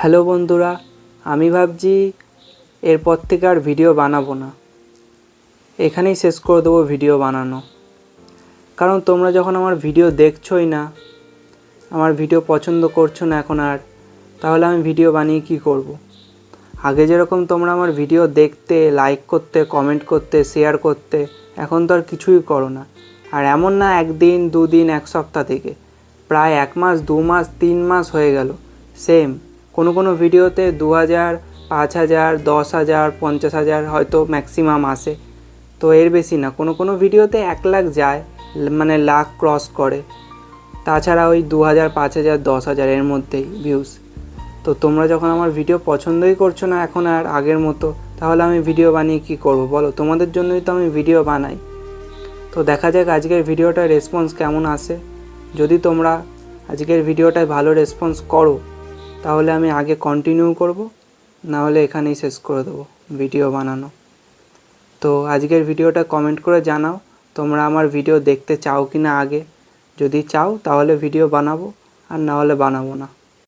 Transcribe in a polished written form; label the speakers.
Speaker 1: Hello বন্ধুরা, আমি ভাবছি এরপর থেকে আর ভিডিও বানাবো না, এখানেই শেষ করে দেবো ভিডিও বানানো। কারণ তোমরা যখন আমার ভিডিও দেখছোই না, আমার ভিডিও পছন্দ করছো না এখন আর, তাহলে আমি ভিডিও বানিয়ে কি করব। আগে যেরকম তোমরা আমার ভিডিও দেখতে, লাইক করতে, কমেন্ট করতে, শেয়ার করতে, এখন তো আর কিছুই করো না। আর এমন না একদিন, দুদিন, এক সপ্তাহ থেকে প্রায় 1 মাস, 2 মাস, 3 মাস হয়ে গেল সেম। কোনো ভিডিওতে 2000, 5000, 10,000, 50,000 হয়তো ম্যাক্সিমাম আসে, তো এর বেশি না। কোনো ভিডিওতে 1 লাখ যায়, মানে লাখ ক্রস করে। তাছাড়া ওই 2000, 5000, 10,000 এর মধ্যেই ভিউজ। তো তোমরা যখন আমার ভিডিও পছন্দই করছো না এখন আর আগের মতো, তাহলে আমি ভিডিও বানিয়ে কি করব বলো? তোমাদের জন্যই তো আমি ভিডিও বানাই। তো দেখা যাক আজকের ভিডিওটার রেসপন্স কেমন আসে। যদি তোমরা আজকের ভিডিওটায় ভালো রেসপন্স করো, তাহলে আমি আগে কন্টিনিউ করব, না হলে এখানেই শেষ করে দেবো ভিডিও বানানো। তো আজকের ভিডিওটা কমেন্ট করে জানাও তোমরা আমার ভিডিও দেখতে চাও কি না আগে। যদি চাও তাহলে ভিডিও বানাবো, আর না হলে বানাবো না।